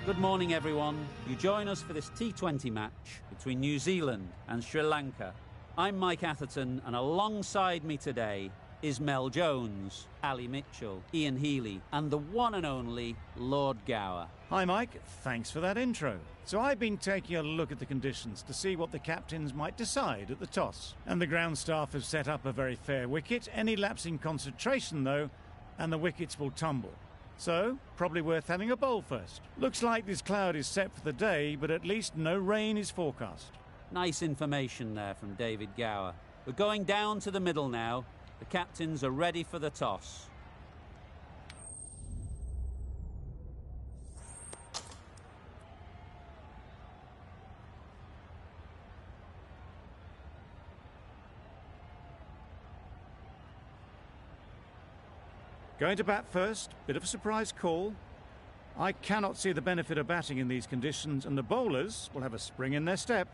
Good morning, everyone. You join us for this T20 match between New Zealand and Sri Lanka. I'm Mike Atherton, and alongside me today is Mel Jones, Ali Mitchell, Ian Healy, and the one and only Lord Gower. Hi Mike, thanks for that intro. So I've been taking a look at the conditions to see what the captains might decide at the toss. And the ground staff have set up a very fair wicket. Any lapse in concentration though, and the wickets will tumble. So, probably worth having a bowl first. Looks like this cloud is set for the day, but at least no rain is forecast. Nice information there from David Gower. We're going down to the middle now. The captains are ready for the toss. Going to bat first, bit of a surprise call. I cannot see the benefit of batting in these conditions, and the bowlers will have a spring in their step.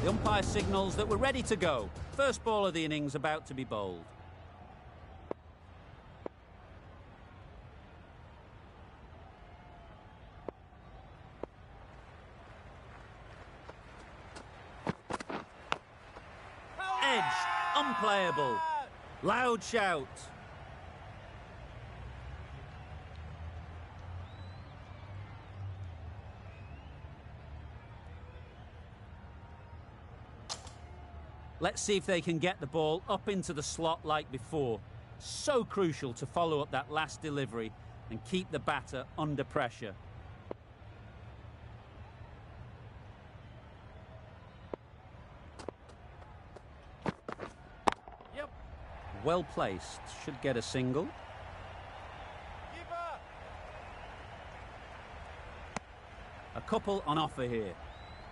The umpire signals that we're ready to go. First ball of the innings about to be bowled. Edged, unplayable. Loud shout. Let's see if they can get the ball up into the slot like before. So crucial to follow up that last delivery and keep the batter under pressure. Yep. Well placed. Should get a single. A couple on offer here.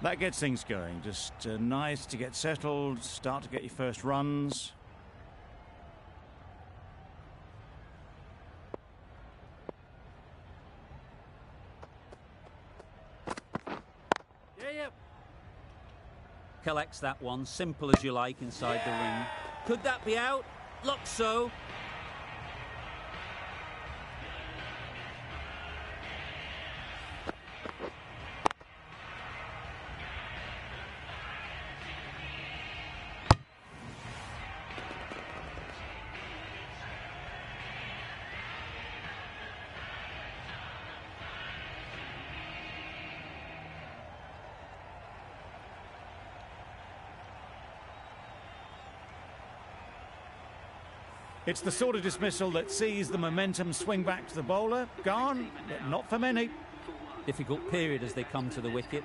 That gets things going. Just nice to get settled, start to get your first runs. Yeah. Collects that one, simple as you like, inside the ring. Could that be out? Looks so. It's the sort of dismissal that sees the momentum swing back to the bowler. Gone, but not for many. Difficult period as they come to the wicket.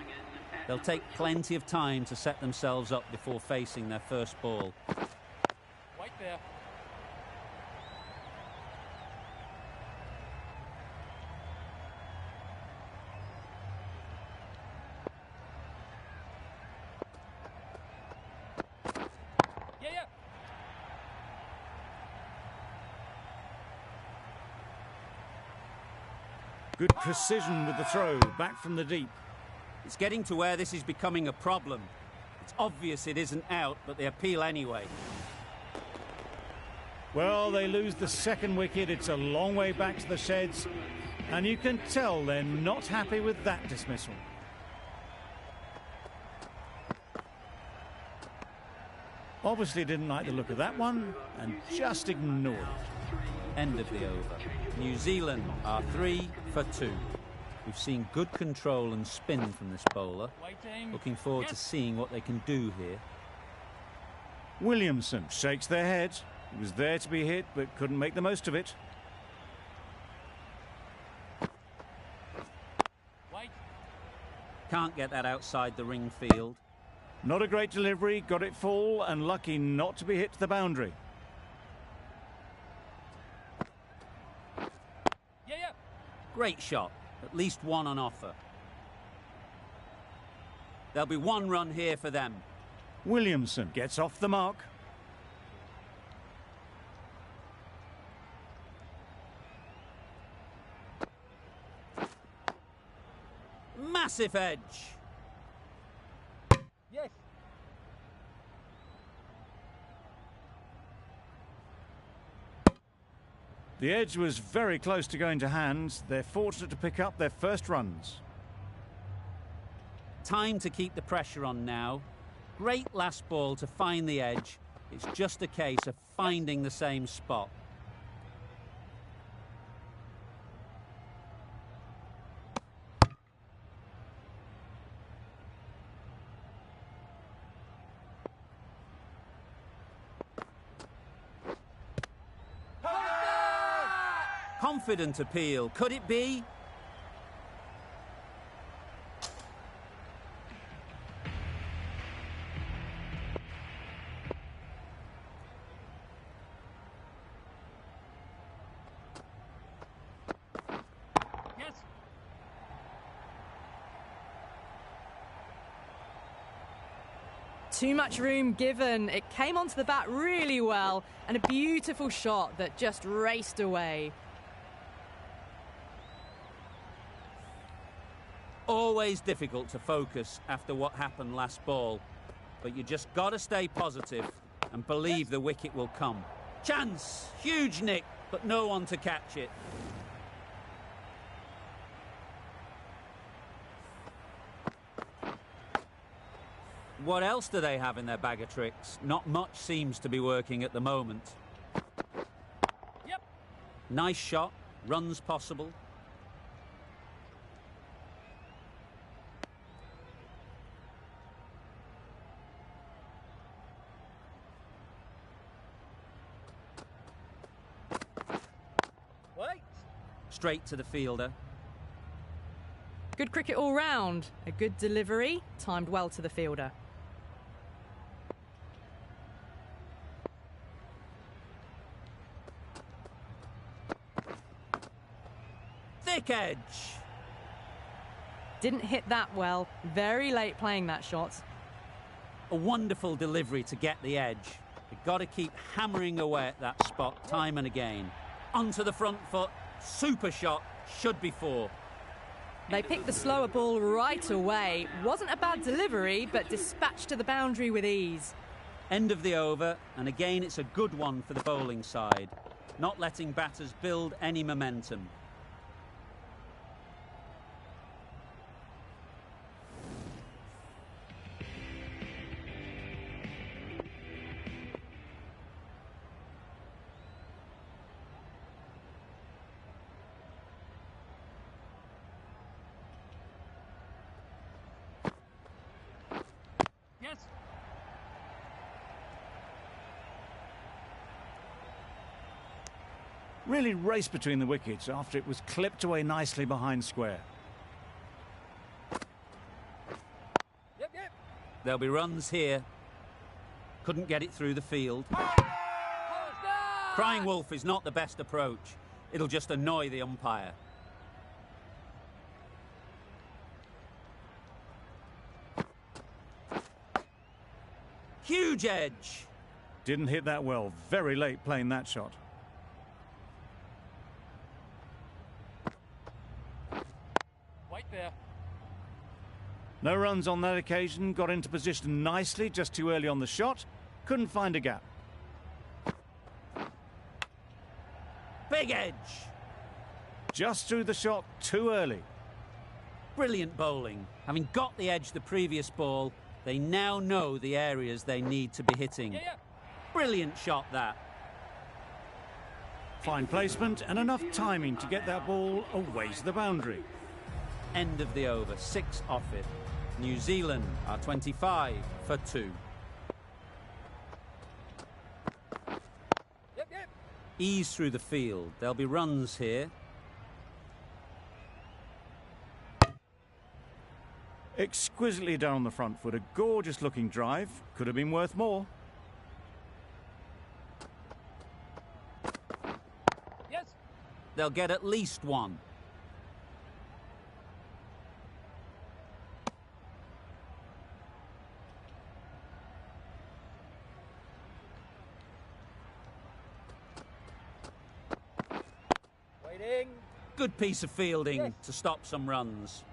They'll take plenty of time to set themselves up before facing their first ball. Right there. Yeah. Good precision with the throw, back from the deep. It's getting to where this is becoming a problem. It's obvious it isn't out, but they appeal anyway. Well, they lose the second wicket. It's a long way back to the sheds, and you can tell they're not happy with that dismissal. Obviously didn't like the look of that one, and just ignored it. End of the over. New Zealand are 3 for 2. We've seen good control and spin from this bowler. Looking forward to seeing what they can do here. Williamson shakes their head. He was there to be hit, but couldn't make the most of it. Can't get that outside the ring field. Not a great delivery, got it full, and lucky not to be hit to the boundary. Great shot. At least one on offer. There'll be one run here for them. Williamson gets off the mark. Massive edge. Yes. The edge was very close to going to hand. They're fortunate to pick up their first runs. Time to keep the pressure on now. Great last ball to find the edge. It's just a case of finding the same spot. Confident appeal. Could it be? Yes. Too much room given. It came onto the bat really well, and a beautiful shot that just raced away. Always difficult to focus after what happened last ball, but you just got to stay positive and believe the wicket will come. Chance! Huge nick, but no one to catch it. What else do they have in their bag of tricks? Not much seems to be working at the moment. Yep. Nice shot, runs possible. Straight to the fielder. Good cricket all round. A good delivery, timed well to the fielder. Thick edge. Didn't hit that well. Very late playing that shot. A wonderful delivery to get the edge. You've got to keep hammering away at that spot time and again. Onto the front foot. Super shot. Should be four. They picked the slower ball right away. Wasn't a bad delivery, but dispatched to the boundary with ease. End of the over, and again it's a good one for the bowling side. Not letting batters build any momentum. Yes. Really raced between the wickets after it was clipped away nicely behind square. Yep, yep. There'll be runs here. Couldn't get it through the field. Crying wolf is not the best approach. It'll just annoy the umpire. Huge edge. Didn't hit that well. Very late playing that shot. White there. No runs on that occasion. Got into position nicely, just too early on the shot. Couldn't find a gap. Big edge. Just through the shot too early. Brilliant bowling. Having got the edge the previous ball, they now know the areas they need to be hitting. Yeah, yeah. Brilliant shot, that. Fine placement and enough timing to get that ball away to the boundary. End of the over, 6 off it. New Zealand are 25 for 2. Yep, yep. Ease through the field. There'll be runs here. Exquisitely down on the front foot. A gorgeous looking drive. Could have been worth more. Yes. They'll get at least one. Waiting. Good piece of fielding Yes. to stop some runs.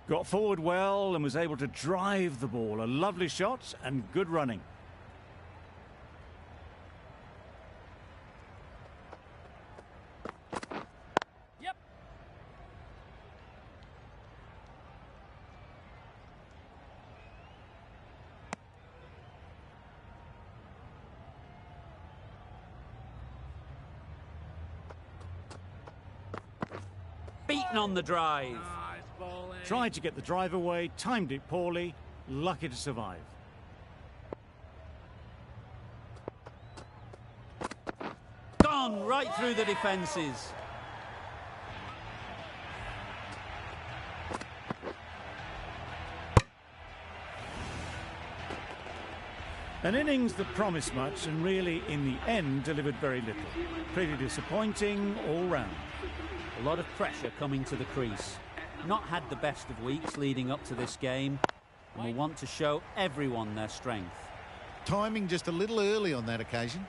Got forward well and was able to drive the ball. A lovely shot and good running. Beaten on the drive. Tried to get the drive away, timed it poorly, lucky to survive. Gone right through the defences. An innings that promised much and really, in the end, delivered very little. Pretty disappointing all round. A lot of pressure coming to the crease. Not had the best of weeks leading up to this game, and will want to show everyone their strength. Timing just a little early on that occasion.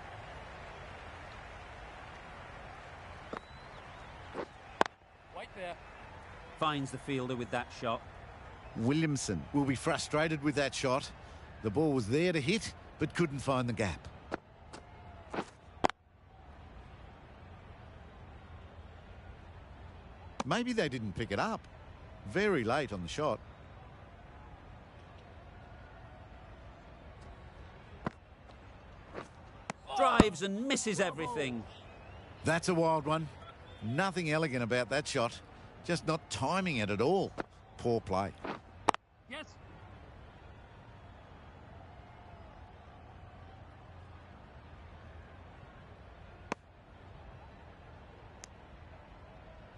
Right there. Finds the fielder with that shot. Williamson will be frustrated with that shot. The ball was there to hit, but couldn't find the gap. Maybe they didn't pick it up. Very late on the shot. Drives and misses everything. That's a wild one. Nothing elegant about that shot. Just not timing it at all. Poor play. Yes.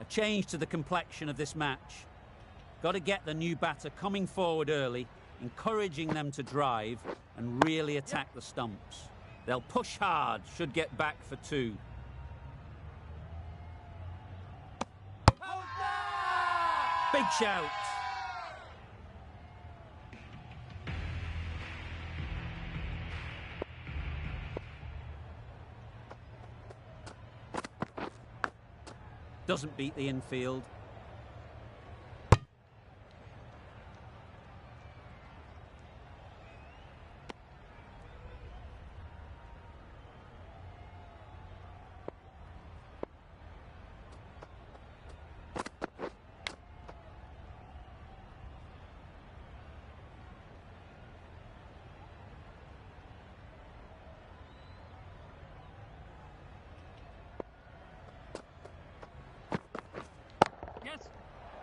A change to the complexion of this match. Got to get the new batter coming forward early, encouraging them to drive and really attack the stumps. They'll push hard, should get back for two. Big shout. Doesn't beat the infield.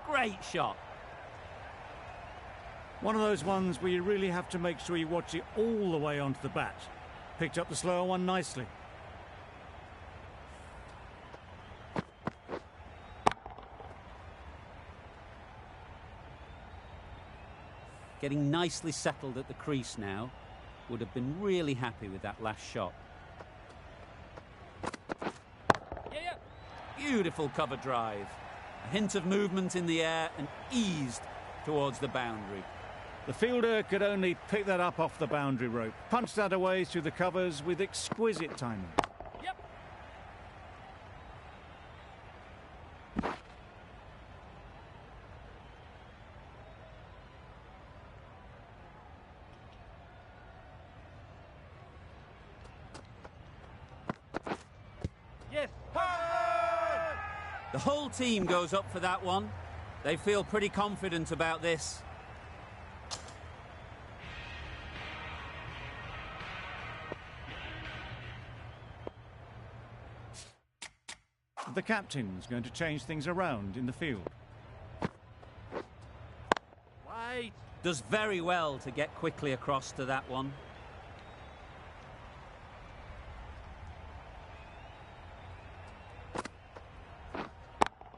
Great shot. One of those ones where you really have to make sure you watch it all the way onto the bat. Picked up the slower one nicely. Getting nicely settled at the crease now. Would have been really happy with that last shot. Yeah. Beautiful cover drive. A hint of movement in the air and eased towards the boundary. The fielder could only pick that up off the boundary rope. Punched that away through the covers with exquisite timing. Yep. Yes. The whole team goes up for that one. They feel pretty confident about this. The captain's going to change things around in the field. Wait. Does very well to get quickly across to that one.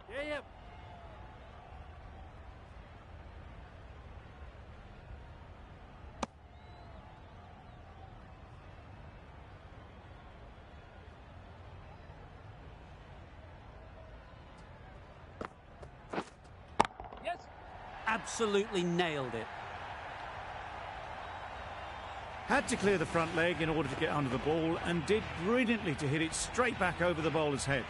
Yeah. Yes. Absolutely nailed it. Had to clear the front leg in order to get under the ball and did brilliantly to hit it straight back over the bowler's head.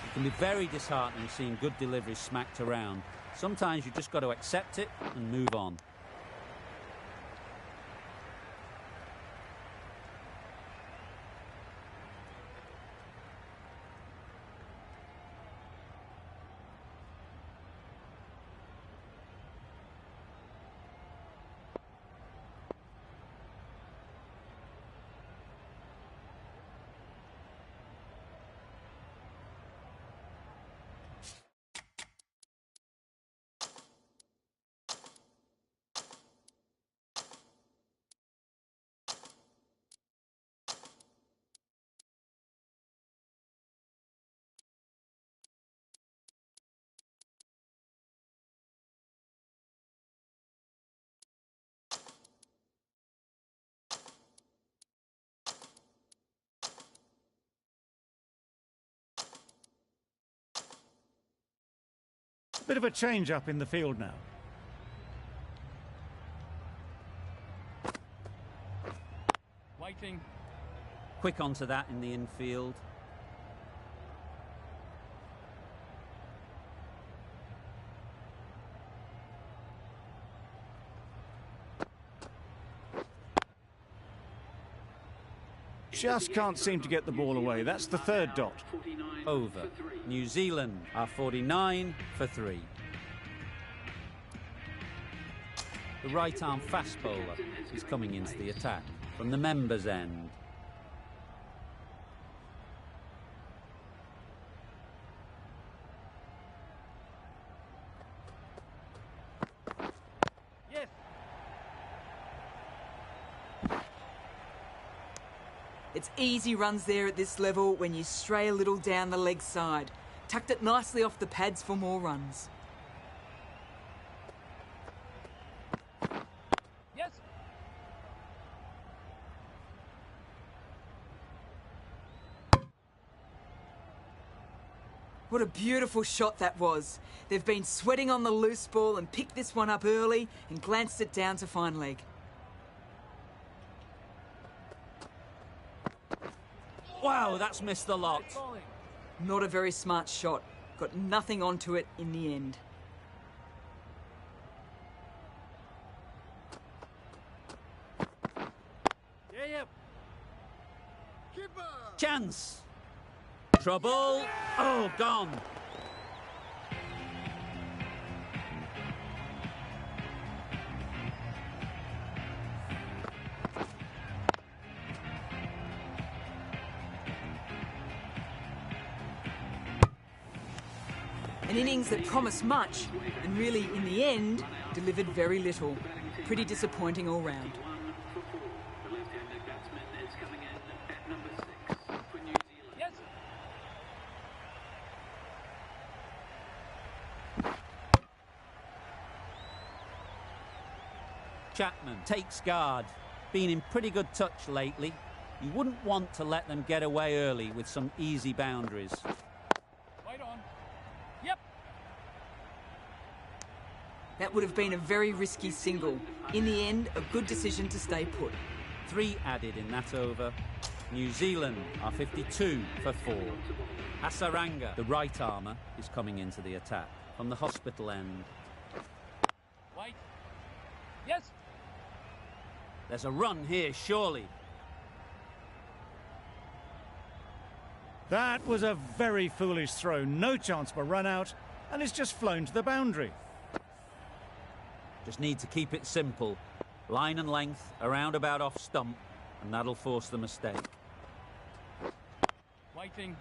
It can be very disheartening seeing good deliveries smacked around. Sometimes you've just got to accept it and move on. Bit of a change up in the field now. Waiting. Quick onto that in the infield. Just can't seem to get the ball away. That's the third dot. Over. New Zealand are 49 for 3. The right-arm fast bowler is coming into the attack from the members' end. Yes. It's easy runs there at this level when you stray a little down the leg side. Tucked it nicely off the pads for more runs. Yes. What a beautiful shot that was. They've been sweating on the loose ball and picked this one up early and glanced it down to fine leg. Wow, that's missed the lot. Bowling. Not a very smart shot. Got nothing onto it in the end. Yeah. Chance. Trouble. Oh, gone. An innings that promised much and really, in the end, delivered very little. Pretty disappointing all round. Yes. Chapman takes guard. Been in pretty good touch lately. You wouldn't want to let them get away early with some easy boundaries. Wait on. Yep. That would have been a very risky single. In the end, a good decision to stay put. 3 added in that over. New Zealand are 52 for 4. Hasaranga, the right armour, is coming into the attack from the hospital end. Wait. Yes. There's a run here, surely. That was a very foolish throw. No chance for run out, and it's just flown to the boundary. Just need to keep it simple. Line and length, around about off stump, and that'll force the mistake. Waiting.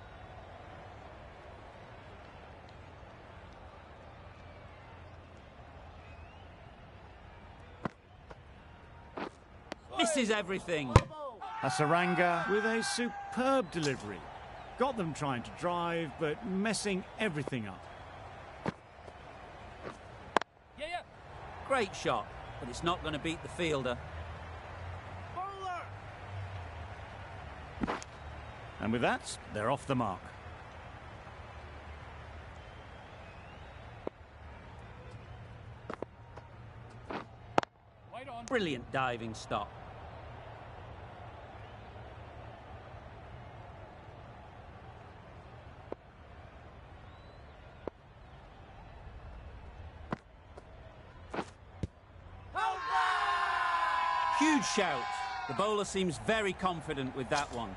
This is everything. Hasaranga with a superb delivery. Got them trying to drive, but messing everything up. Yeah. Great shot, but it's not going to beat the fielder. Bowler. And with that, they're off the mark. Wait on. Brilliant diving stop. Huge shout. The bowler seems very confident with that one.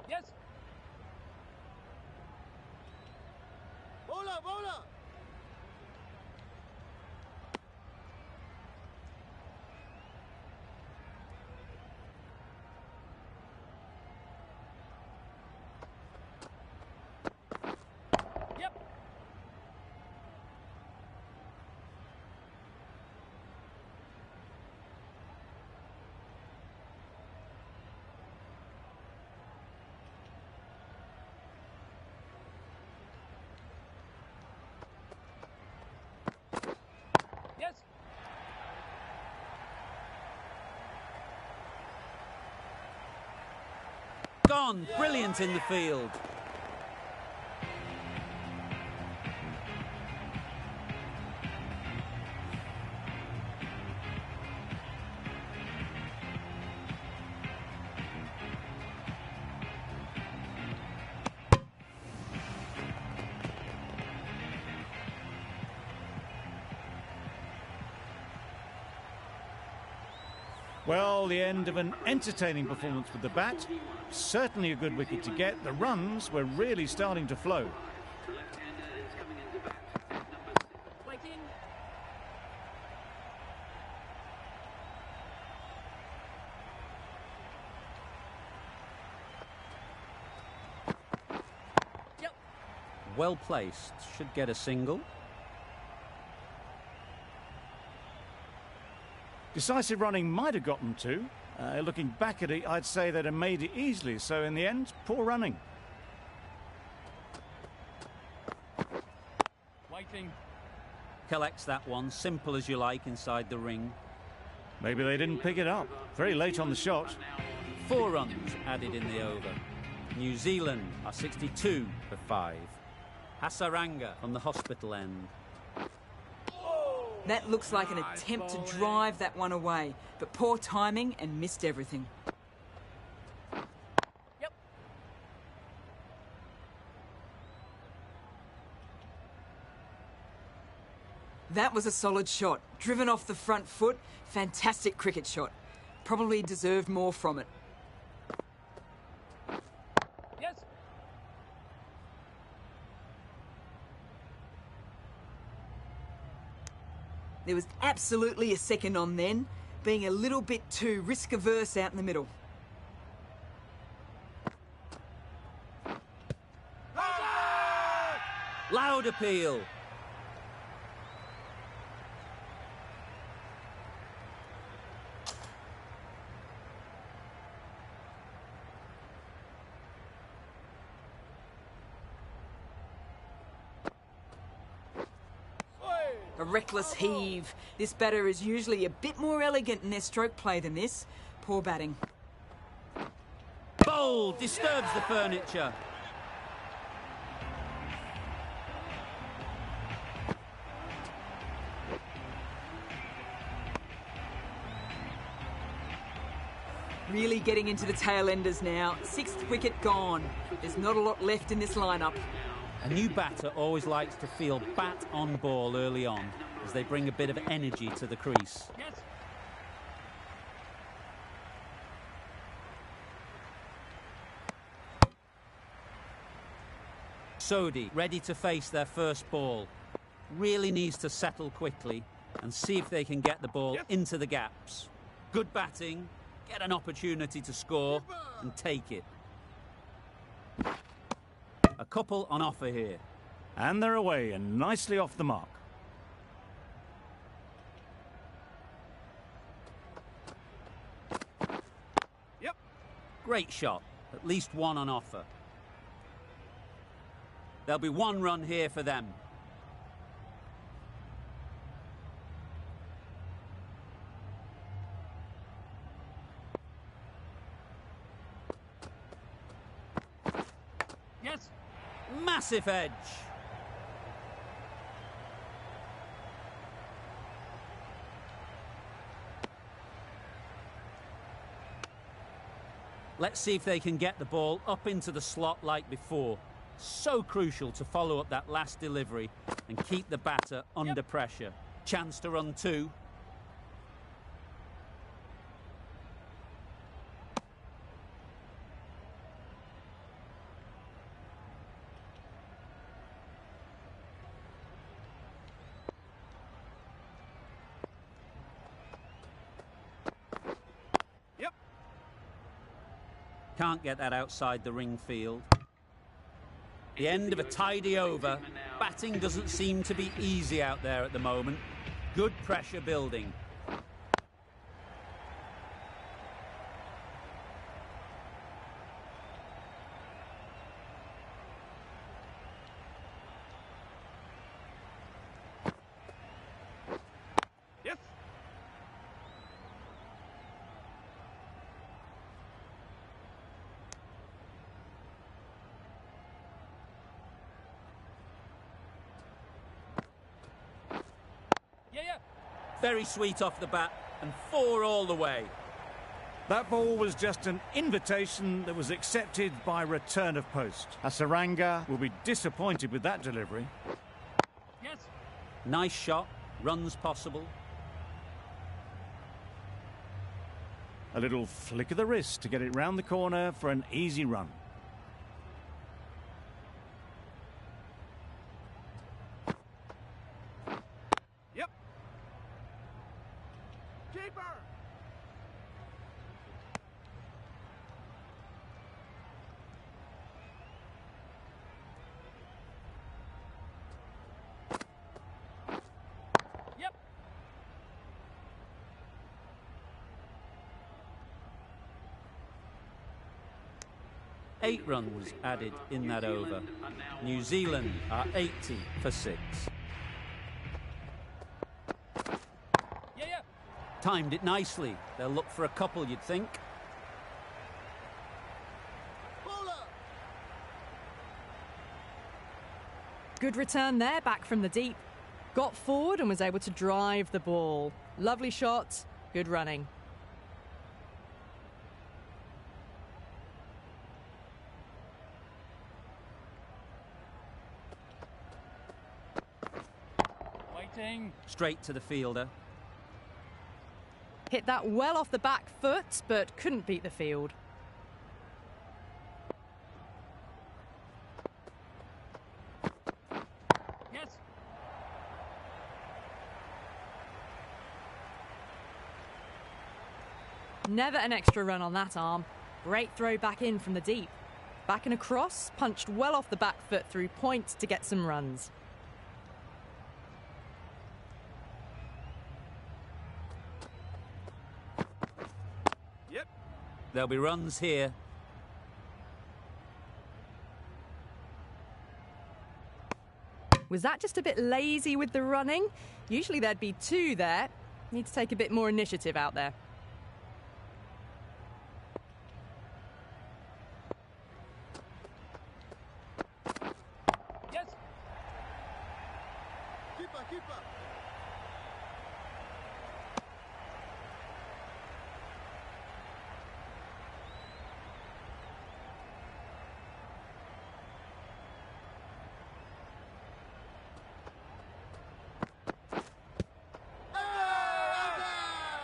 Yes. Bowler. Yes. Gone. Brilliant in the field. Well, the end of an entertaining performance with the bat. Certainly a good wicket to get. The runs were really starting to flow. Waiting. Yep. Well placed. Should get a single. Decisive running might have gotten two. Looking back at it, I'd say they'd have made it easily. So in the end, poor running. Waiting. Collects that one. Simple as you like inside the ring. Maybe they didn't pick it up. Very late on the shot. 4 runs added in the over. New Zealand are 62 for 5. Hasaranga from the hospital end. That looks like an attempt to drive that one away, but poor timing and missed everything. Yep. That was a solid shot. Driven off the front foot. Fantastic cricket shot. Probably deserved more from it. Yes. There was absolutely a second on then, being a little bit too risk-averse out in the middle. Loud appeal. A reckless heave. This batter is usually a bit more elegant in their stroke play than this. Poor batting. Bowl disturbs the furniture. Really getting into the tail enders now. 6th wicket gone. There's not a lot left in this lineup. A new batter always likes to feel bat on ball early on as they bring a bit of energy to the crease. Yes. Sodhi ready to face their first ball. Really needs to settle quickly and see if they can get the ball into the gaps. Good batting, get an opportunity to score and take it. A couple on offer here. And they're away and nicely off the mark. Yep. Great shot, at least one on offer. There'll be 1 run here for them. Yes. Massive edge. Let's see if they can get the ball up into the slot like before. So crucial to follow up that last delivery and keep the batter under pressure. Chance to run 2. Yep. Can't get that outside the ring field. The end of a tidy over. Batting doesn't seem to be easy out there at the moment. Good pressure building. Very sweet off the bat, and 4 all the way. That ball was just an invitation that was accepted by return of post. Hasaranga will be disappointed with that delivery. Yes. Nice shot, runs possible. A little flick of the wrist to get it round the corner for an easy run. Yep. Keeper. Yep. 8 runs added in that over. New Zealand are 80 for 6. Yeah. Timed it nicely. They'll look for a couple, you'd think. Good return there, back from the deep. Got forward and was able to drive the ball. Lovely shot, good running. Waiting. Straight to the fielder. Hit that well off the back foot, but couldn't beat the field. Yes. Never an extra run on that arm. Great throw back in from the deep. Back and across, punched well off the back foot through point to get some runs. Yep. There'll be runs here. Was that just a bit lazy with the running? Usually there'd be 2 there. Need to take a bit more initiative out there. Yes. Keeper.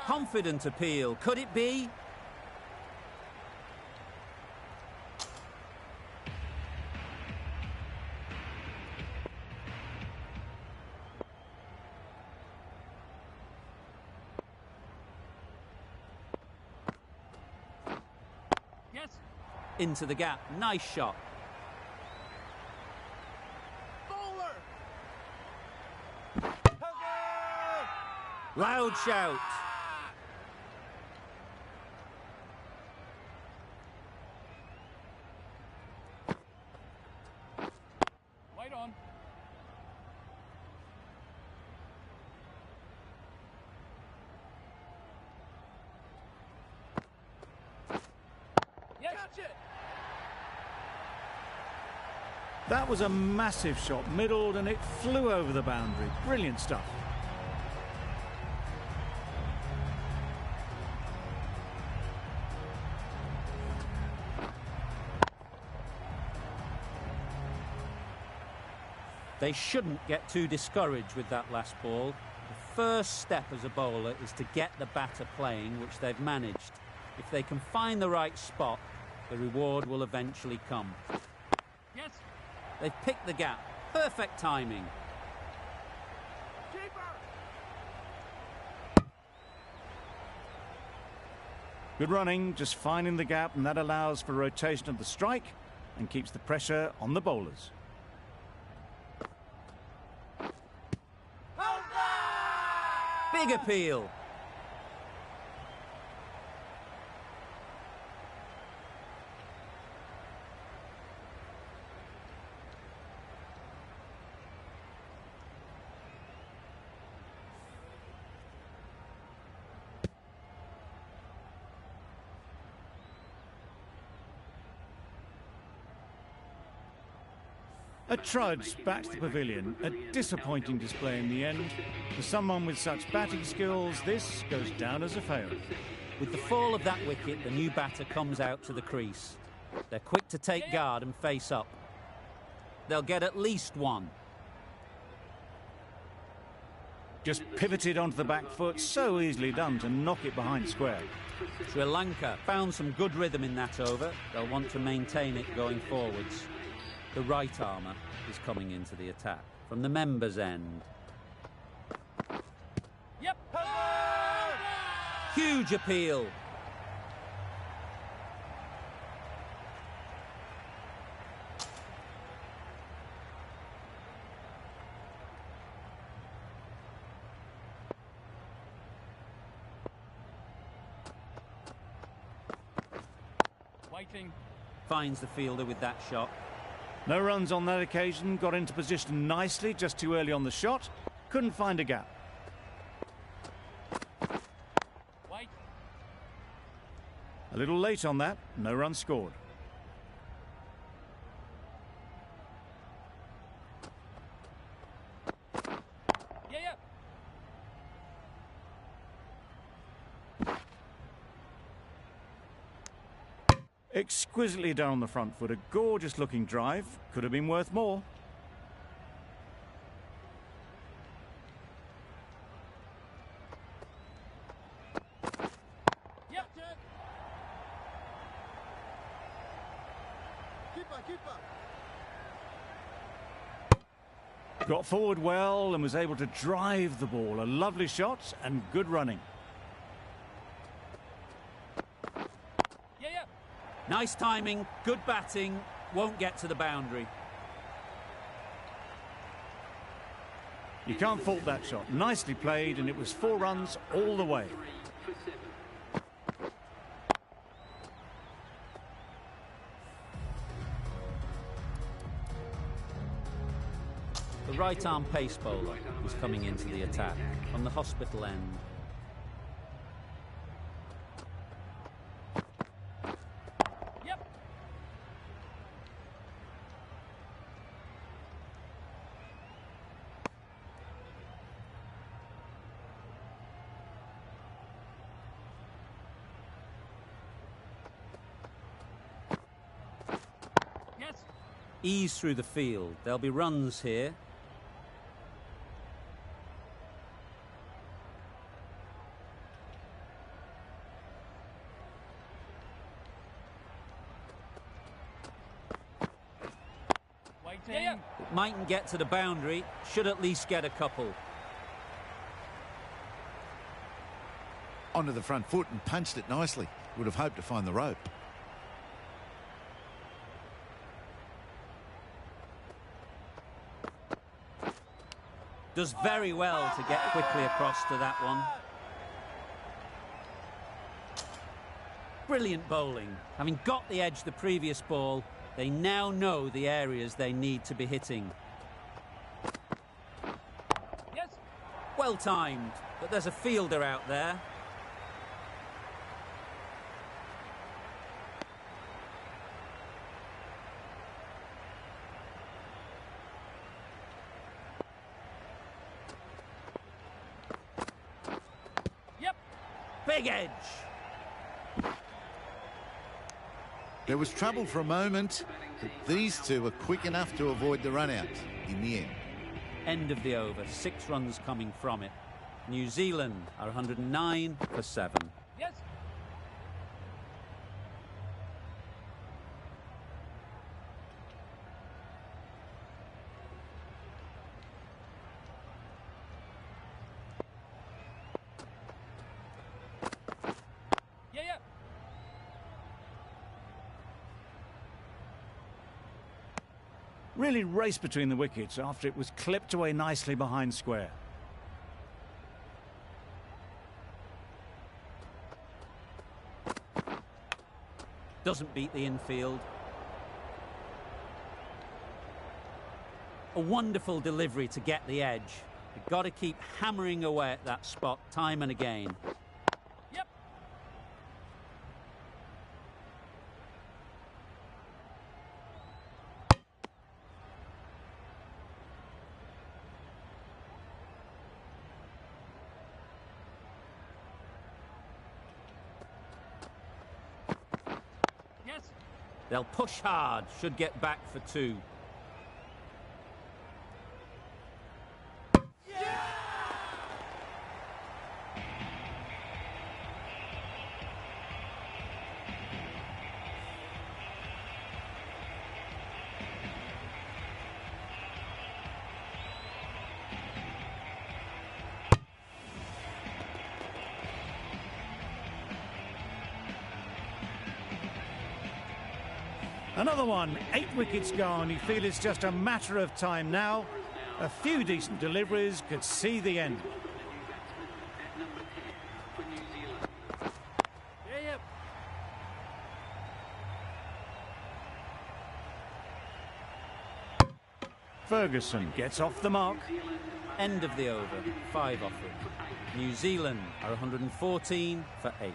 Confident appeal. Could it be? Yes. Into the gap. Nice shot. Bowler. Loud shout. Wait on. Yes. Catch it. That was a massive shot, middled, and it flew over the boundary. Brilliant stuff. They shouldn't get too discouraged with that last ball. The first step as a bowler is to get the batter playing, which they've managed. If they can find the right spot, the reward will eventually come. Yes. They've picked the gap. Perfect timing. Keeper. Good running, just finding the gap, and that allows for rotation of the strike and keeps the pressure on the bowlers. Big appeal. A trudge back to the pavilion. A disappointing display in the end. For someone with such batting skills, this goes down as a fail. With the fall of that wicket, the new batter comes out to the crease. They're quick to take guard and face up. They'll get at least one. Just pivoted onto the back foot, so easily done to knock it behind square. Sri Lanka found some good rhythm in that over. They'll want to maintain it going forwards. The right armour is coming into the attack from the members' end. Yep. Huge appeal. Waiting. Finds the fielder with that shot. No runs on that occasion, got into position nicely, just too early on the shot. Couldn't find a gap. Wait. A little late on that, no run scored. Yeah. Exquisitely done on the front foot, a gorgeous looking drive. Could have been worth more. Yep. Got forward well and was able to drive the ball. A lovely shot and good running. Yeah. Nice timing, good batting, won't get to the boundary. You can't fault that shot. Nicely played, and it was 4 runs all the way. The right-arm pace bowler is coming into the attack on the hospital end. Yep. Yes. Ease through the field. There'll be runs here. Waiting. Yeah. It mightn't get to the boundary, should at least get a couple. Onto the front foot and punched it nicely. Would have hoped to find the rope. Does very well to get quickly across to that one. Brilliant bowling. Having got the edge the previous ball, they now know the areas they need to be hitting. Yes. Well timed, but there's a fielder out there. Yep. Big edge. There was trouble for a moment, but these two were quick enough to avoid the run-out in the end. End of the over, 6 runs coming from it. New Zealand are 109 for 7. Yes. Yeah. Really raced between the wickets after it was clipped away nicely behind square. Doesn't beat the infield. A wonderful delivery to get the edge. You've got to keep hammering away at that spot time and again. Yep. They'll push hard, should get back for 2. Another one, 8 wickets gone. You feel it's just a matter of time now. A few decent deliveries could see the end. Yeah, yeah. Ferguson gets off the mark. End of the over, 5 offering. New Zealand are 114 for 8.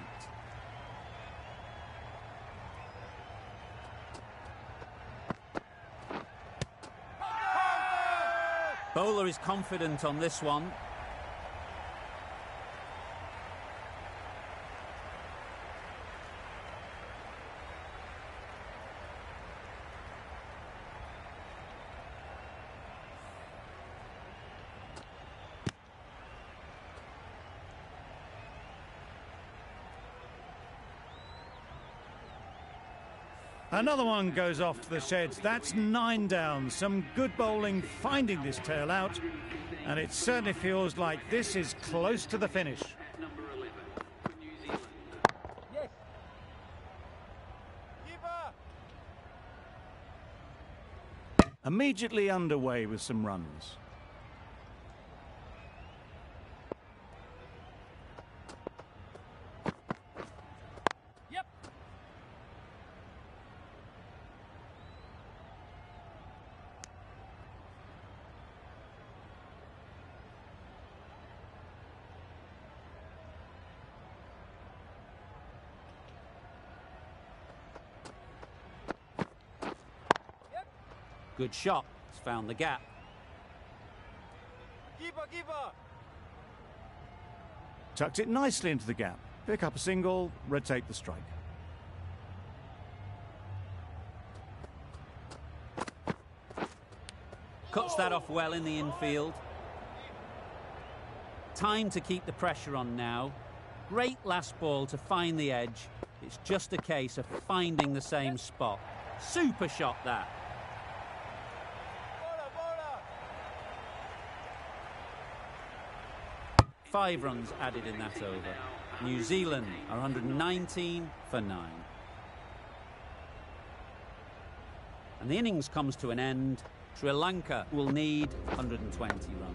Bowler is confident on this one. Another one goes off to the sheds. That's 9 down. Some good bowling finding this tail out. And it certainly feels like this is close to the finish. Yes. Immediately underway with some runs. Yep. Good shot. It's found the gap. Keeper. Tucked it nicely into the gap. Pick up a single, rotate the strike. Cuts that off well in the infield. Time to keep the pressure on now. Great last ball to find the edge. It's just a case of finding the same spot. Super shot that. Five runs added in that over. New Zealand are 119 for 9. And the innings comes to an end. Sri Lanka will need 120 runs.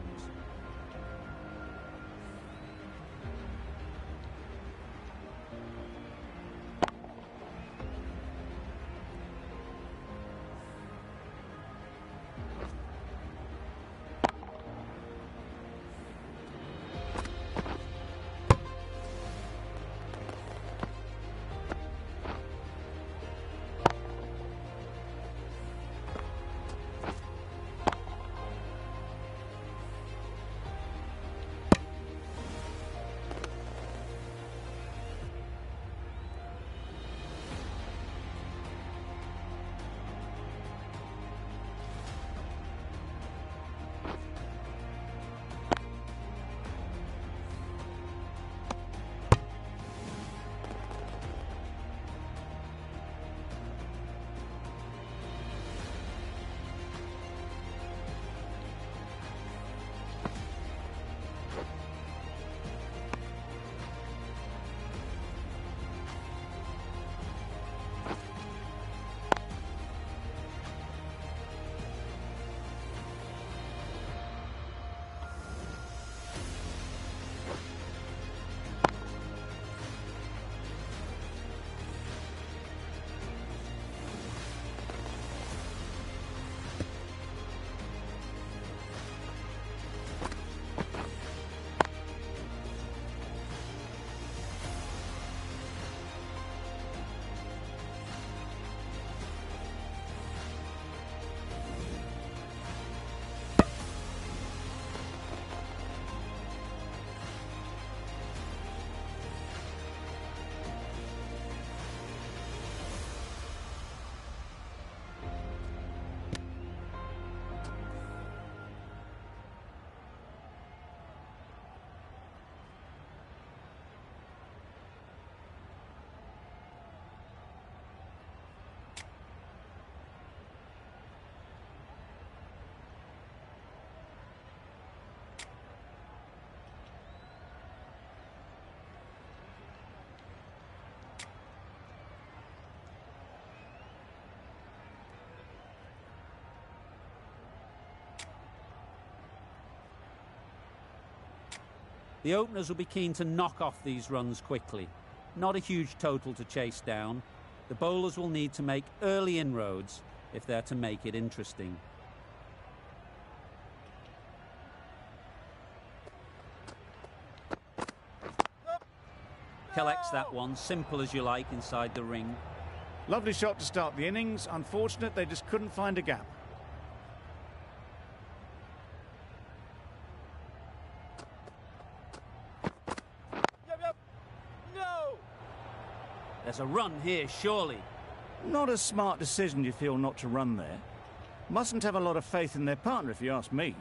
The openers will be keen to knock off these runs quickly. Not a huge total to chase down. The bowlers will need to make early inroads if they're to make it interesting. Collects that one, simple as you like, inside the ring. Lovely shot to start the innings. Unfortunate they just couldn't find a gap. Yep. No! There's a run here, surely. Not a smart decision, you feel, not to run there. Mustn't have a lot of faith in their partner, if you ask me.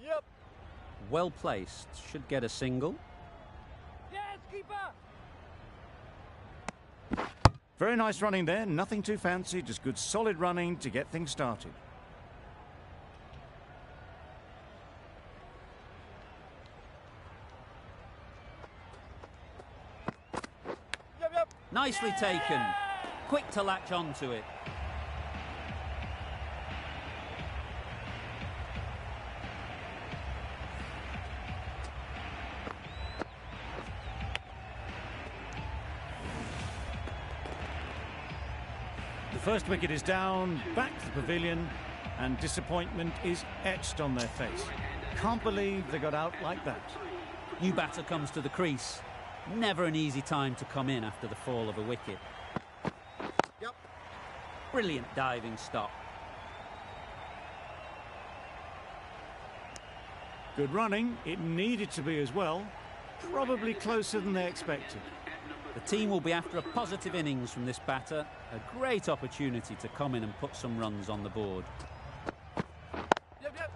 Yep. Well placed, should get a single. Yes, keeper! Very nice running there, nothing too fancy, just good solid running to get things started. Yep. Nicely taken. Quick to latch onto it. The first wicket is down, back to the pavilion, and disappointment is etched on their face. Can't believe they got out like that. New batter comes to the crease. Never an easy time to come in after the fall of a wicket. Yep. Brilliant diving stop. Good running, it needed to be as well. Probably closer than they expected. The team will be after a positive innings from this batter. A great opportunity to come in and put some runs on the board. Yep.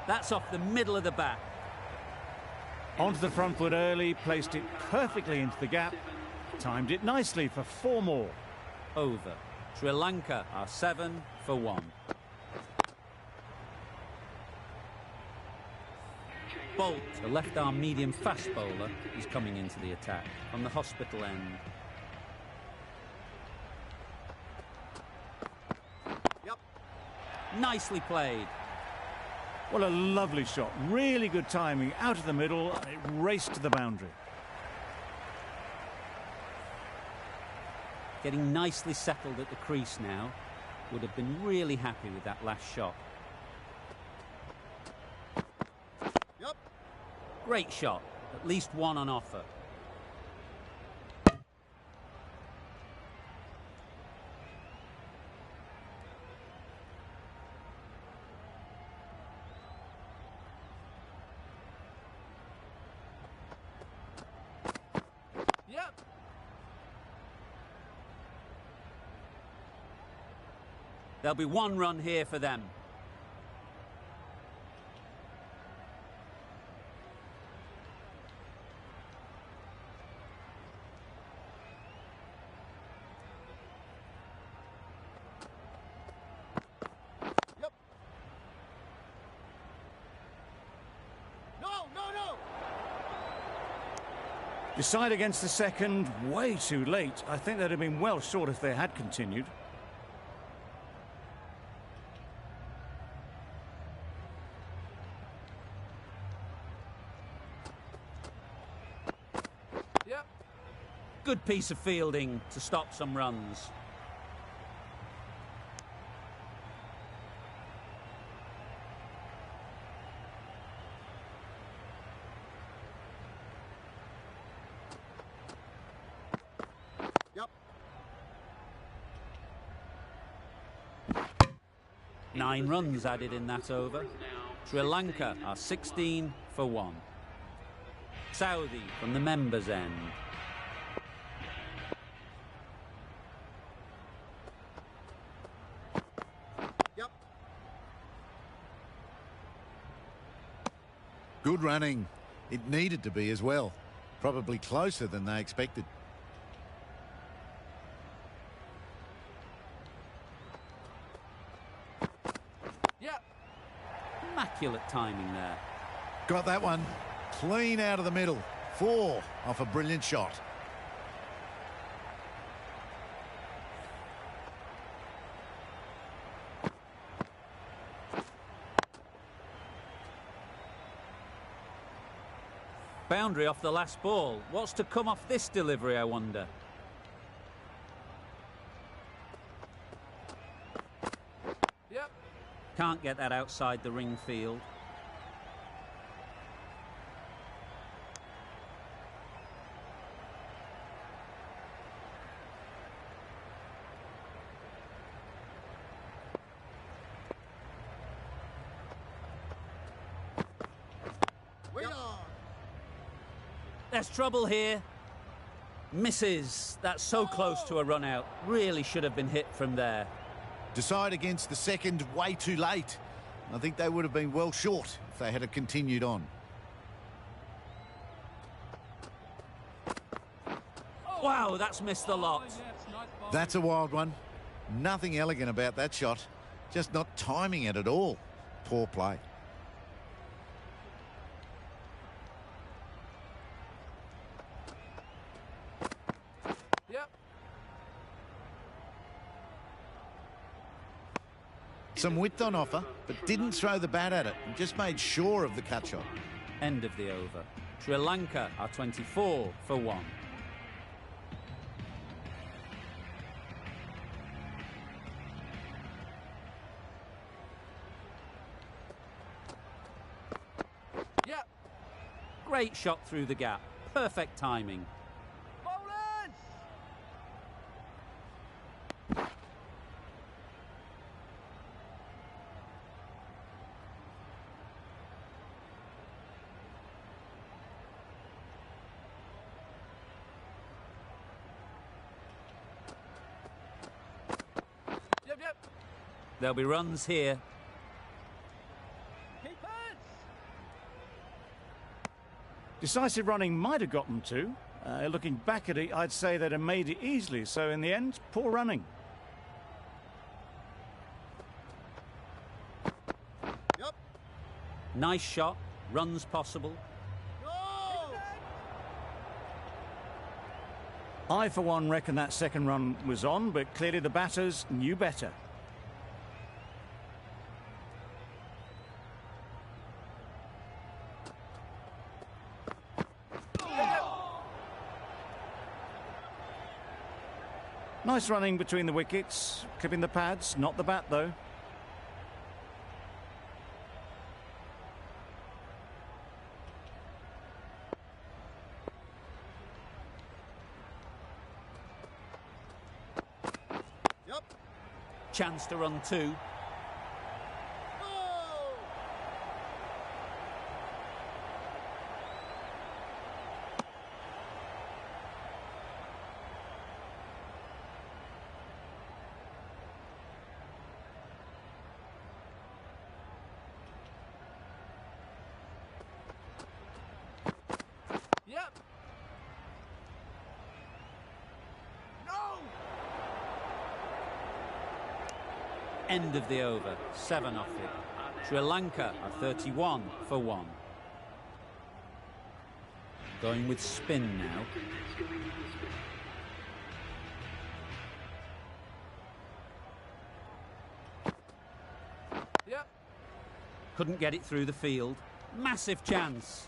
That's off the middle of the bat. Onto the front foot early, placed it perfectly into the gap. Timed it nicely for 4 more. Over. Sri Lanka are 7 for 1. Bolt, the left-arm medium fast bowler, is coming into the attack on the hospital end. Yep. Nicely played. What a lovely shot. Really good timing. Out of the middle, and it raced to the boundary. Getting nicely settled at the crease now. Would have been really happy with that last shot. Yep. Great shot. At least one on offer. Yep. There'll be 1 run here for them. Yep. No. Decide against the second, way too late. I think they'd have been well short if they had continued. Yep. Good piece of fielding to stop some runs. Yep. 9 runs added in that over. Sri Lanka are 16 for 1. Saudi from the members' end. Yep. Good running. It needed to be as well. Probably closer than they expected. Yep. Immaculate timing there. Got that one. Clean out of the middle. 4 off a brilliant shot. Boundary off the last ball. What's to come off this delivery, I wonder? Yep. Can't get that outside the ring field. There's trouble here. Misses. That's so close to a run out. Really should have been hit from there. Decide against the second way too late. I think they would have been well short if they had continued on. Wow, that's missed the lot. That's a wild one. Nothing elegant about that shot. Just not timing it at all. Poor play. Yep. Some width on offer, but didn't throw the bat at it and just made sure of the cut shot. End of the over. Sri Lanka are 24 for 1. Yep. Great shot through the gap. Perfect timing. Bowlers! Yep, yep. There'll be runs here. Keepers! Decisive running might have got them to. Looking back at it, I'd say they'd have made it easily. So in the end, poor running. Yep. Nice shot. Runs possible. I, for one, reckon that second run was on, but clearly the batters knew better. Nice running between the wickets, clipping the pads, not the bat though. Yep. Chance to run 2. Yep. No. End of the over. 7 off it. Sri Lanka are 31 for 1. Going with spin now. Yep. Couldn't get it through the field. Massive chance.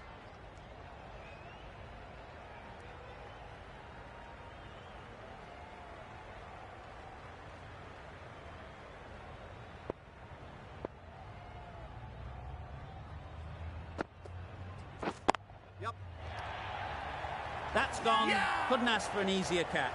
Yep. That's gone. Couldn't ask for an easier catch.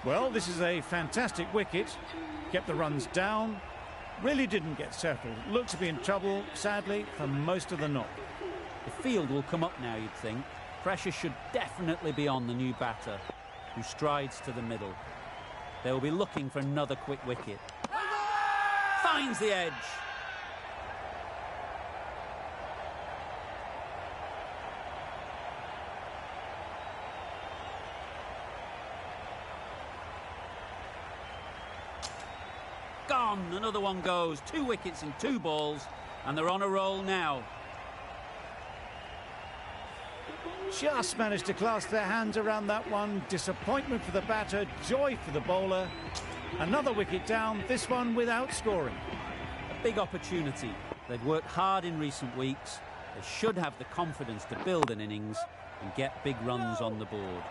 Well, this is a fantastic wicket. Kept the runs down. Really didn't get settled. Looked to be in trouble, sadly, for most of the knock. The field will come up now, you'd think. Pressure should definitely be on the new batter, who strides to the middle. They will be looking for another quick wicket. Finds the edge. gone. Another one goes. 2 wickets in 2 balls, and they're on a roll now. Just managed to clasp their hands around that one. Disappointment for the batter, joy for the bowler. Another wicket down, this one without scoring. A big opportunity. They've worked hard in recent weeks. They should have the confidence to build an innings and get big runs on the board.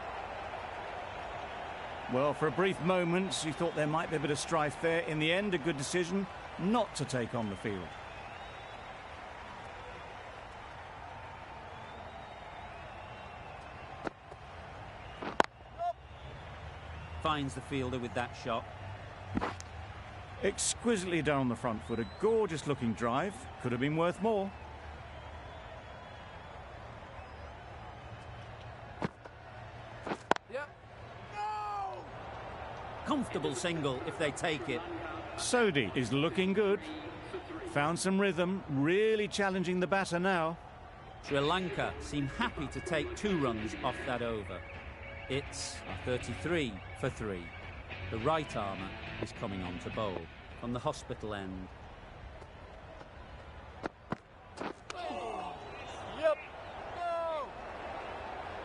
Well, for a brief moment, you thought there might be a bit of strife there. In the end, a good decision not to take on the field. Finds the fielder with that shot. Exquisitely done on the front foot. A gorgeous looking drive. Could have been worth more. Yep. No! Comfortable single if they take it. Sodhi is looking good. Found some rhythm, really challenging the batter now. Sri Lanka seem happy to take 2 runs off that over. It's a 33 for 3. The right armour is coming on to bowl from the hospital end. Yep. No!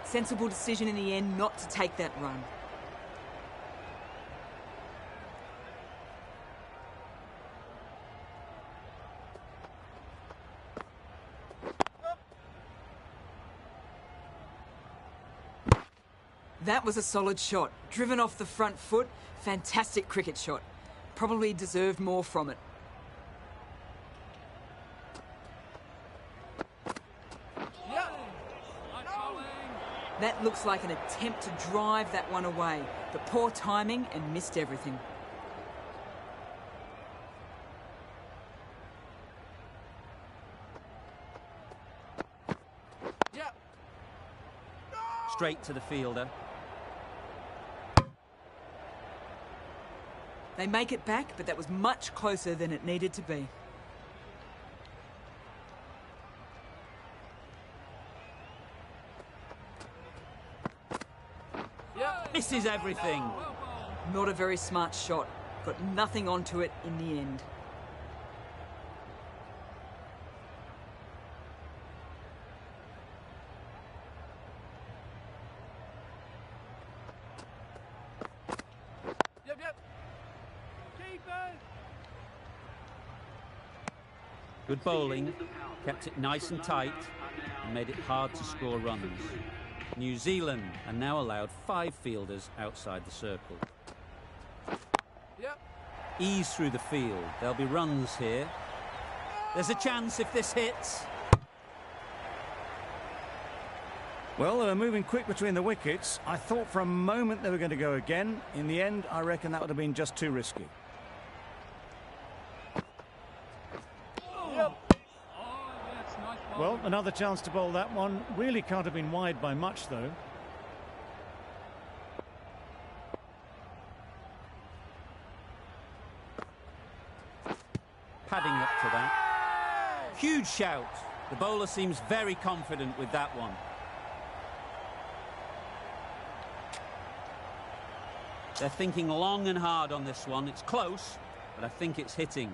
Sensible decision in the end not to take that run. That was a solid shot. Driven off the front foot. Fantastic cricket shot. Probably deserved more from it. Yep. That looks like an attempt to drive that one away, but poor timing and missed everything. Yep. Straight to the fielder. They make it back, but that was much closer than it needed to be. Yep. Misses everything. Not a very smart shot. Got nothing onto it in the end. Yep, yep. Keeper! Good bowling, kept it nice and tight and made it hard to score runs. New Zealand are now allowed 5 fielders outside the circle. Yep. Ease through the field. There'll be runs here. There's a chance if this hits. Well, they were moving quick between the wickets. I thought for a moment they were going to go again. In the end, I reckon that would have been just too risky. Yep. Well, another chance to bowl that one. Really can't have been wide by much, though. Padding up to that. Huge shout. The bowler seems very confident with that one. They're thinking long and hard on this one. It's close, but I think it's hitting.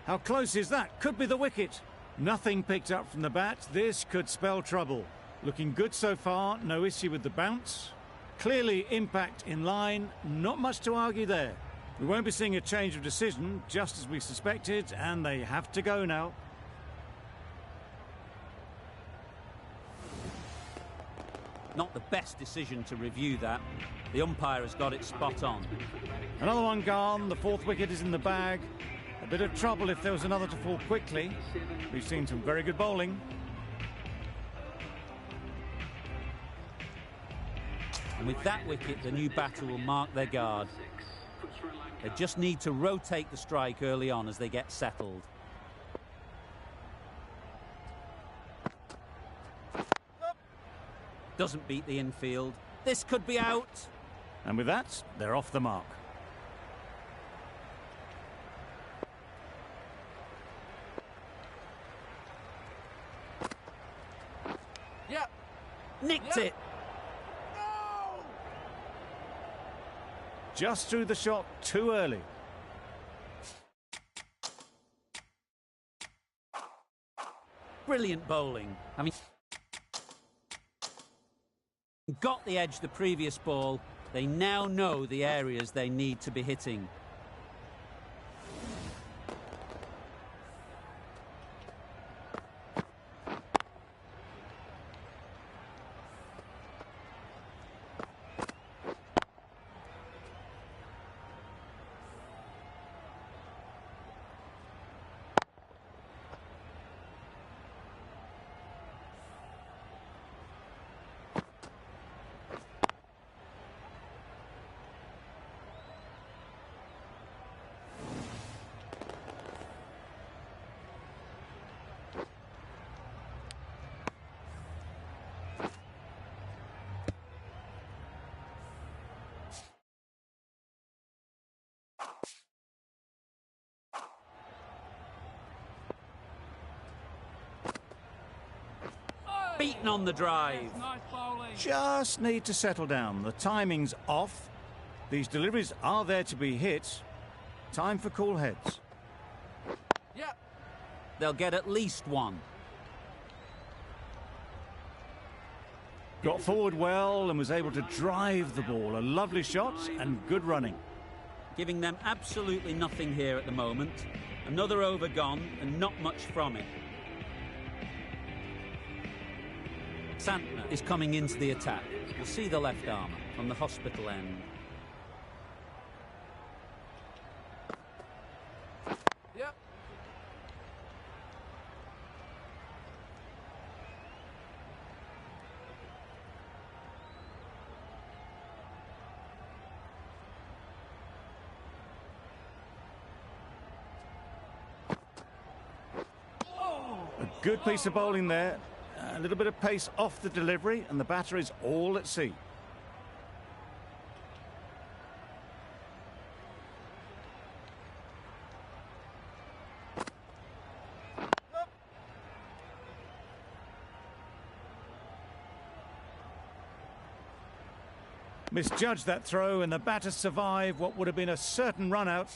How close is that? Could be the wicket. Nothing picked up from the bat. This could spell trouble. Looking good so far. No issue with the bounce. Clearly impact in line. Not much to argue there. We won't be seeing a change of decision, just as we suspected, and they have to go now. Not the best decision to review that. The umpire has got it spot on. Another one gone. The 4th wicket is in the bag. A bit of trouble if there was another to fall quickly. We've seen some very good bowling. And with that wicket, the new batter will mark their guard. They just need to rotate the strike early on as they get settled. Doesn't beat the infield. This could be out. And with that, they're off the mark. Nicked Yeah. it. No! Just threw the shot too early. Brilliant bowling. I mean, got the edge the previous ball. They now know the areas they need to be hitting. Beaten on the drive. Nice bowling. Just need to settle down. The timing's off. These deliveries are there to be hit. Time for cool heads. Yep. They'll get at least one. Got forward well and was able to drive the ball. A lovely shot and good running. Giving them absolutely nothing here at the moment. Another over gone and not much from it. Santner is coming into the attack. We'll see the left armour from the hospital end. Yep. A good piece of bowling there. A little bit of pace off the delivery and the batter is all at sea. Misjudged that throw and the batter survived what would have been a certain run out.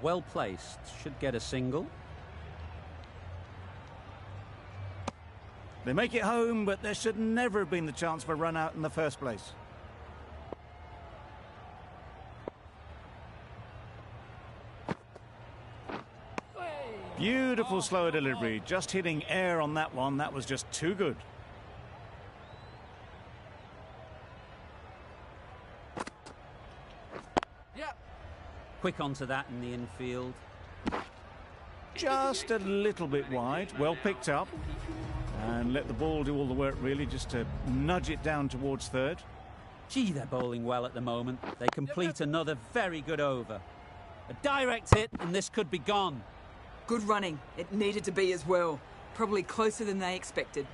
well placed, should get a single. They make it home, but there should never have been the chance for a run out in the first place. Beautiful slower delivery, just hitting air on that one. That was just too good. Yep. Quick onto that in the infield. Just a little bit wide, well picked up. And let the ball do all the work, really, just to nudge it down towards third. Gee, they're bowling well at the moment. They complete another very good over. A direct hit, and this could be gone. Good running. It needed to be as well. Probably closer than they expected.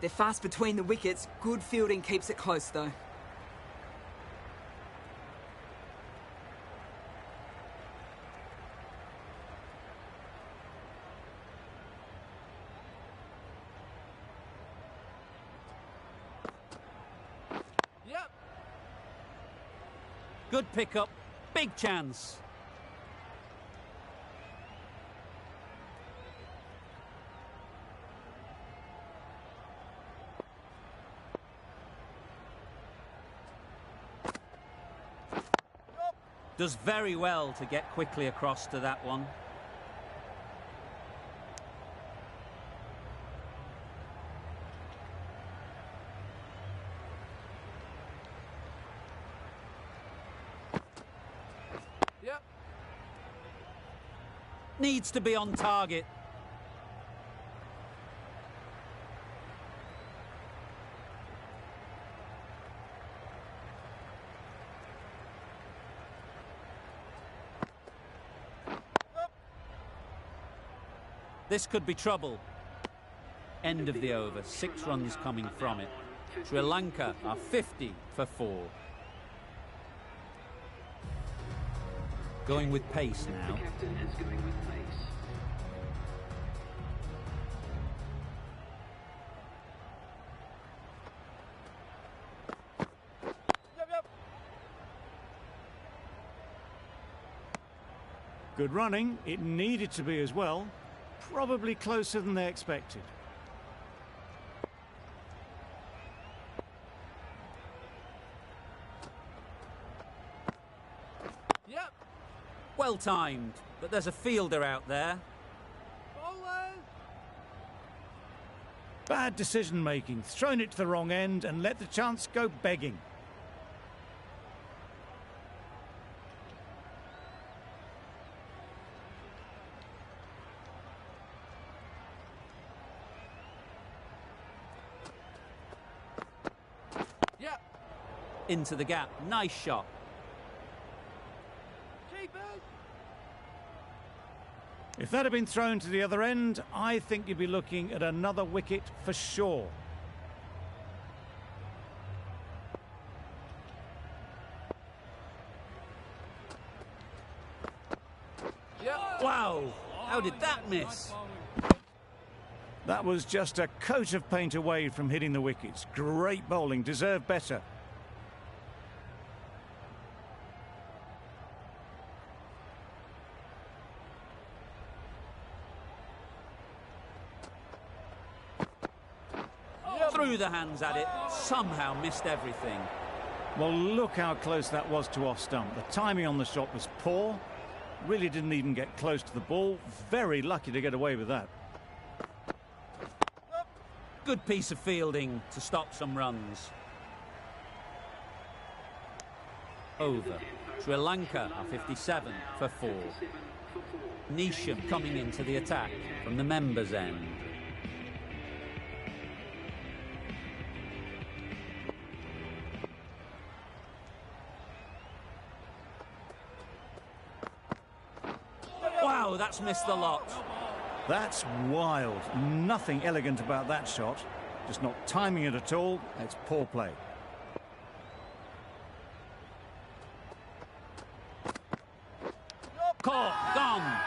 They're fast between the wickets. Good fielding keeps it close, though. Yep. Good pickup, big chance. Does very well to get quickly across to that one. Yep. Needs to be on target. This could be trouble. End of the over. 6 runs coming from it. Sri Lanka are 50 for 4. Going with pace now. Yep. Good running. It needed to be as well. Probably closer than they expected. Yep. Well timed, but there's a fielder out there. Bowling. Bad decision making. Thrown it to the wrong end and let the chance go begging. Yep. Into the gap. Nice shot. Keepers. If that had been thrown to the other end, I think you'd be looking at another wicket for sure. Yep. Wow! How did that miss? That was just a coat of paint away from hitting the wickets. Great bowling, deserved better. Threw the hands at it, somehow missed everything. Well, look how close that was to off stump. The timing on the shot was poor. Really didn't even get close to the ball. Very lucky to get away with that. Good piece of fielding to stop some runs. Over. Sri Lanka are 57 for 4. Nisham coming into the attack from the members' end. Wow, that's missed the lot. That's wild. Nothing elegant about that shot. Just not timing it at all. It's poor play. Caught, gone.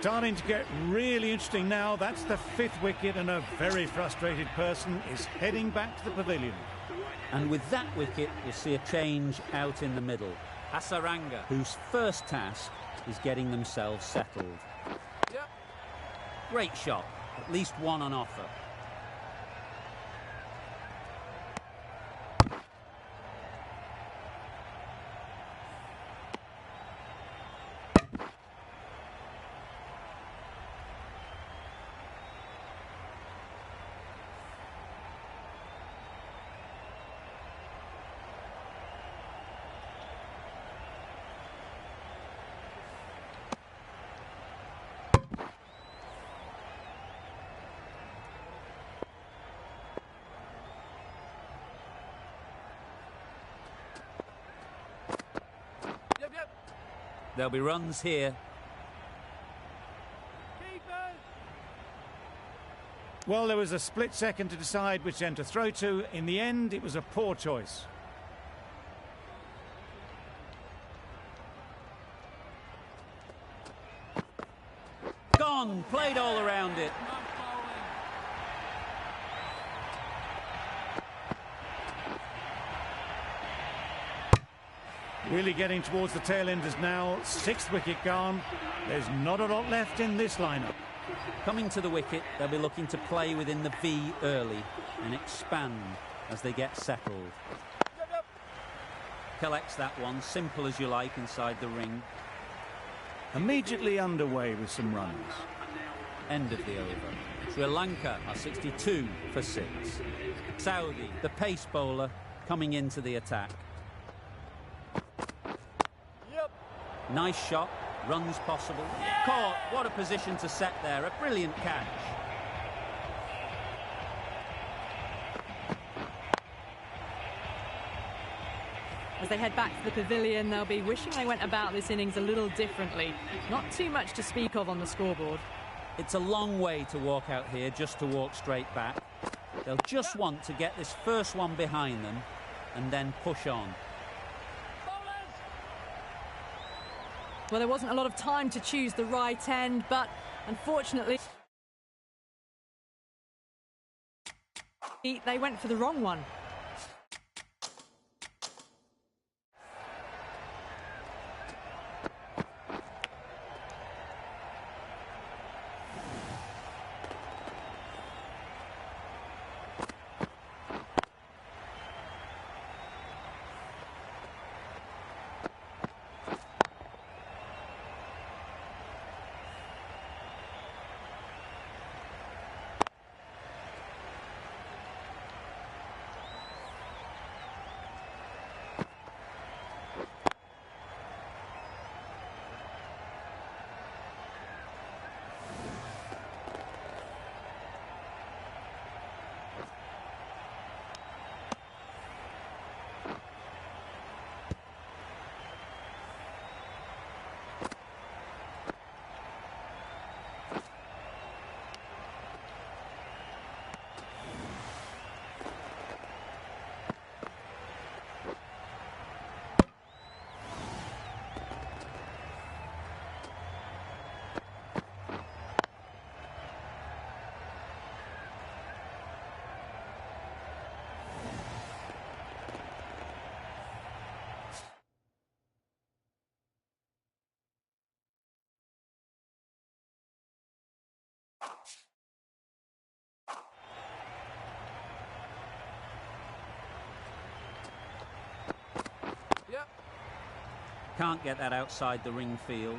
starting to get really interesting now. That's the 5th wicket, and a very frustrated person is heading back to the pavilion. And with that wicket, we'll see a change out in the middle. Hasaranga, whose first task is getting themselves settled. Yep. Great shot, at least one on offer. Yep. There'll be runs here. Keepers. Well, there was a split second to decide which end to throw to. In the end, it was a poor choice. Gone, played all around it. Really getting towards the tail enders now. 6th wicket gone. There's not a lot left in this lineup. Coming to the wicket, they'll be looking to play within the V early and expand as they get settled. Yep. Collects that one, simple as you like, inside the ring. Immediately underway with some runs. End of the over. Sri Lanka are 62 for 6. Saudi, the pace bowler, coming into the attack. Yep. Nice shot, runs possible. Caught, what a position to set there, a brilliant catch. As they head back to the pavilion, they'll be wishing they went about this innings a little differently. Not too much to speak of on the scoreboard. It's a long way to walk out here just to walk straight back. They'll just want to get this first one behind them and then push on. Well, there wasn't a lot of time to choose the right end, but unfortunately, they went for the wrong one. Yep. Can't get that outside the ring field.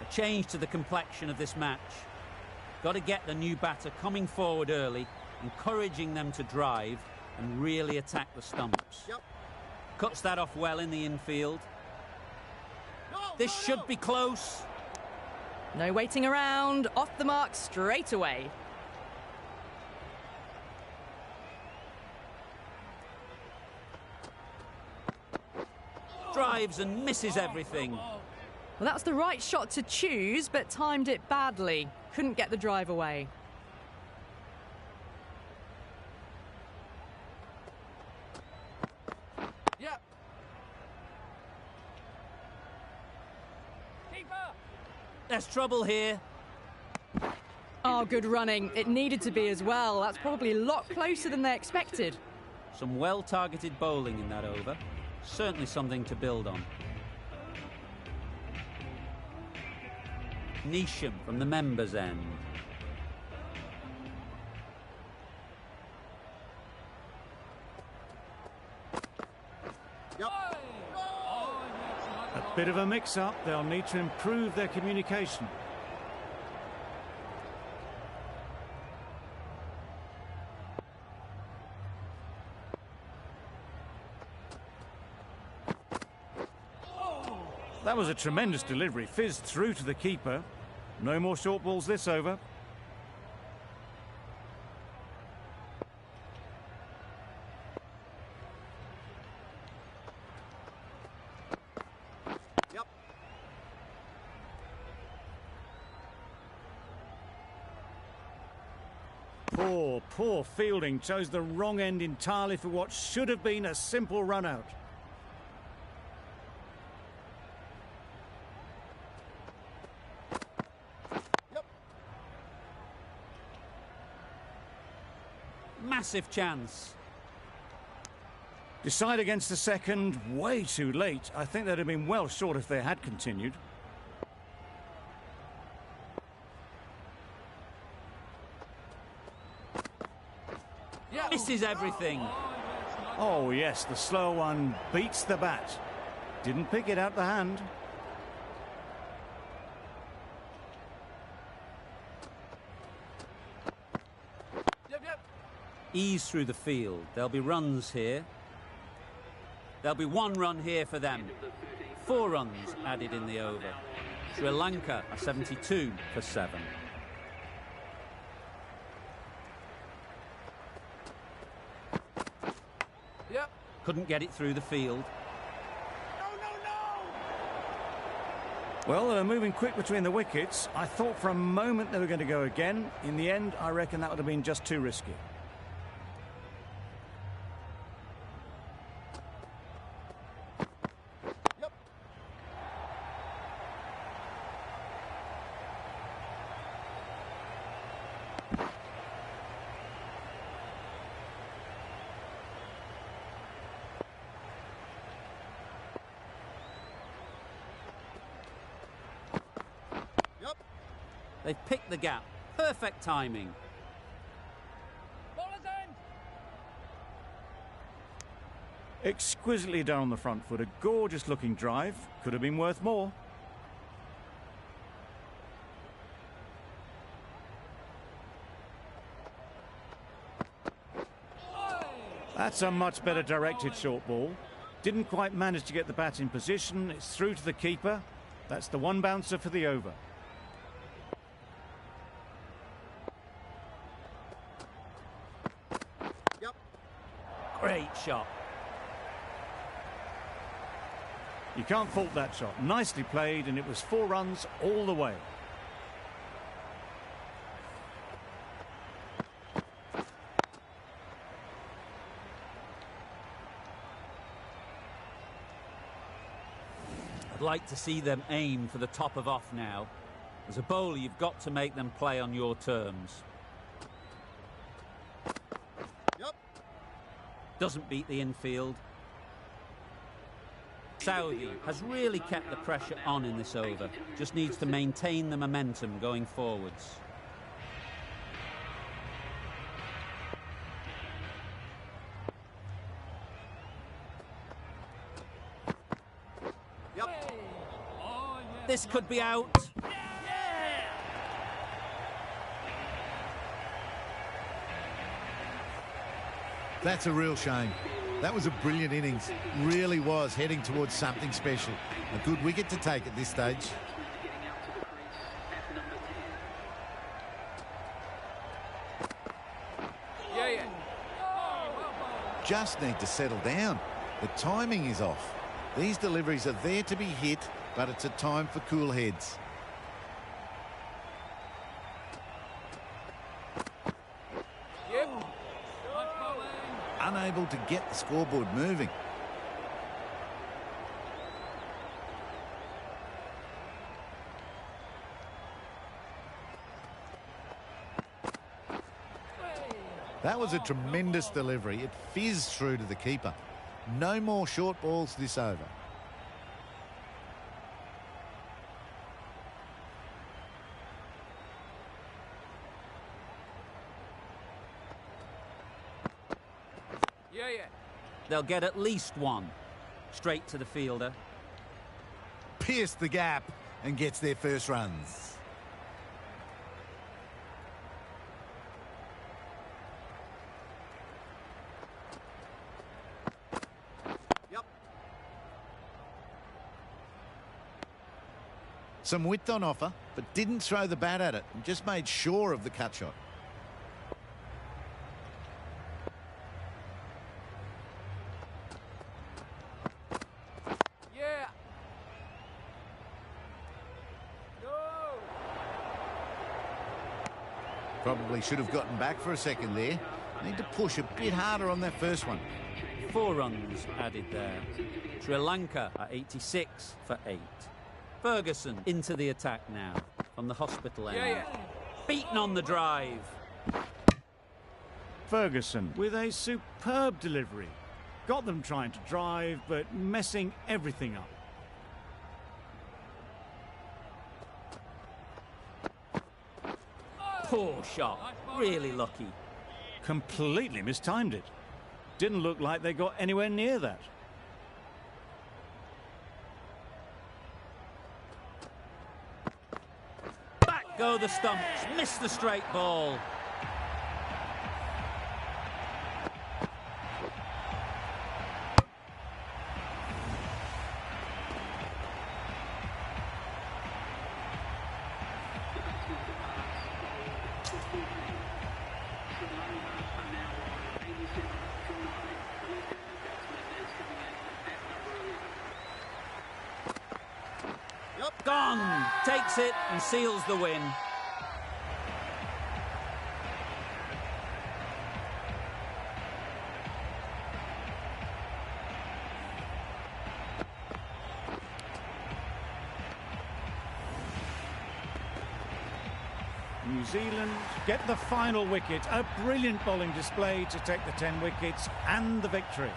A change to the complexion of this match. Got to get the new batter coming forward early, encouraging them to drive and really attack the stumps. Yep. Cuts that off well in the infield. This should be close. No waiting around, off the mark straight away. Drives and misses everything. Well, that's the right shot to choose, but timed it badly. Couldn't get the drive away. Yep. there's trouble here. Oh, good running. It needed to be as well. That's probably a lot closer than they expected. Some well-targeted bowling in that over. Certainly something to build on. Neesham from the members' end. A bit of a mix-up. They'll need to improve their communication. That was a tremendous delivery. Fizzed through to the keeper. No more short balls this over. Yep. Poor fielding. Chose the wrong end entirely for what should have been a simple run out. Massive chance. Decide against the second, way too late. I think they'd have been well short if they had continued. Yeah. Misses everything. Oh yes, the slow one beats the bat. Didn't pick it out the hand. Yep. Ease through the field. There'll be runs here. There'll be 1 run here for them. 4 runs added in the over. Sri Lanka are 72 for 7. Yep. Couldn't get it through the field. Well, they were moving quick between the wickets. I thought for a moment they were going to go again. In the end, I reckon that would have been just too risky. Yep. Yep. They've picked the gap. Perfect timing. Bowler's end. Exquisitely done on the front foot. A gorgeous looking drive. Could have been worth more. That's a much better directed short ball. Didn't quite manage to get the bat in position. It's through to the keeper. That's the 1 bouncer for the over. Yep. Great shot. You can't fault that shot. Nicely played, and it was 4 runs all the way. I'd like to see them aim for the top of off now. As a bowler, you've got to make them play on your terms. Yep. Doesn't beat the infield. Saudi has really kept the pressure on in this over. Just needs to maintain the momentum going forwards. Yep. This could be out. That's a real shame. That was a brilliant innings. Really was heading towards something special. A good wicket to take at this stage. Yeah. Just need to settle down. The timing is off. These deliveries are there to be hit, but it's a time for cool heads. Yep. Unable to get the scoreboard moving. That was a tremendous delivery. It fizzed through to the keeper. No more short balls this over. Yeah, yeah. They'll get at least one. Straight to the fielder. Pierced the gap and gets their first runs. Yep. Some width on offer, but didn't throw the bat at it and just made sure of the cut shot. Yeah. No. Probably should have gotten back for a second there. Need to push a bit harder on that first one. 4 runs added there. Sri Lanka at 86 for 8. Ferguson into the attack now from the hospital end. Yeah, yeah. Beaten on the drive. Ferguson with a superb delivery. Got them trying to drive, but messing everything up. Poor shot. Really lucky. Completely mistimed it. Didn't look like they got anywhere near that. Back go the stumps. Missed the straight ball. Gone. Takes it and seals the win. New Zealand get the final wicket. A brilliant bowling display to take the 10 wickets and the victory.